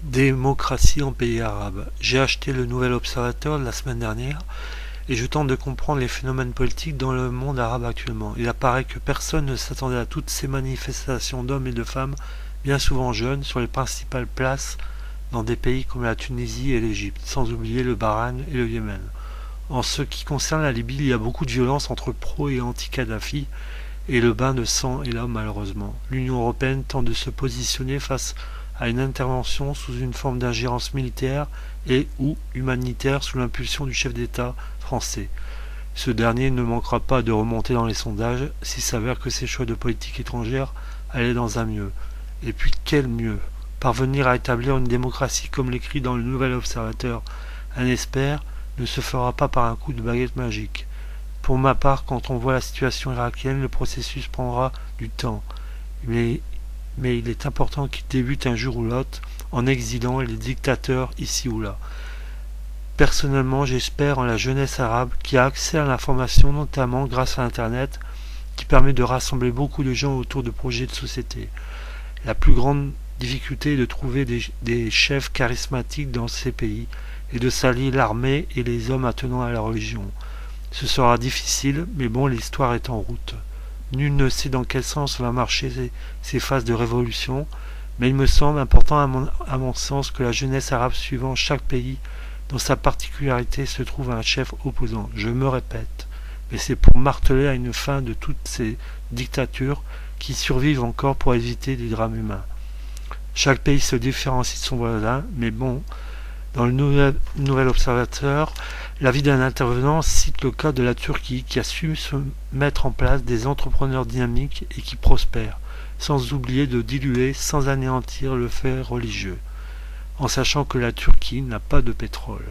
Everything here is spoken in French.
Démocratie en pays arabe. J'ai acheté le Nouvel Observateur la semaine dernière et je tente de comprendre les phénomènes politiques dans le monde arabe actuellement. Il apparaît que personne ne s'attendait à toutes ces manifestations d'hommes et de femmes, bien souvent jeunes, sur les principales places dans des pays comme la Tunisie et l'Égypte, sans oublier le Bahreïn et le Yémen. En ce qui concerne la Libye, il y a beaucoup de violence entre pro et anti-Kadhafi, et le bain de sang est là malheureusement. L'Union européenne tente de se positionner face à une intervention sous une forme d'ingérence militaire et ou humanitaire sous l'impulsion du chef d'État français. Ce dernier ne manquera pas de remonter dans les sondages s'il s'avère que ses choix de politique étrangère allaient dans un mieux. Et puis quel mieux? Parvenir à établir une démocratie comme l'écrit dans le Nouvel Observateur un expert ne se fera pas par un coup de baguette magique. Pour ma part, quand on voit la situation irakienne, le processus prendra du temps. Mais il est important qu'il débute un jour ou l'autre en exilant les dictateurs ici ou là. Personnellement, j'espère en la jeunesse arabe qui a accès à l'information notamment grâce à Internet qui permet de rassembler beaucoup de gens autour de projets de société. La plus grande difficulté est de trouver des chefs charismatiques dans ces pays et de s'allier l'armée et les hommes attenant à la religion. Ce sera difficile, mais bon, l'histoire est en route. Nul ne sait dans quel sens va marcher ces phases de révolution, mais il me semble important à mon sens que la jeunesse arabe suivant chaque pays, dans sa particularité, se trouve un chef opposant. Je me répète, mais c'est pour marteler à une fin de toutes ces dictatures qui survivent encore pour éviter des drames humains. Chaque pays se différencie de son voisin, mais bon, dans le Nouvel Observateur, l'avis d'un intervenant cite le cas de la Turquie qui a su se mettre en place des entrepreneurs dynamiques et qui prospèrent, sans oublier de diluer sans anéantir le fait religieux, en sachant que la Turquie n'a pas de pétrole.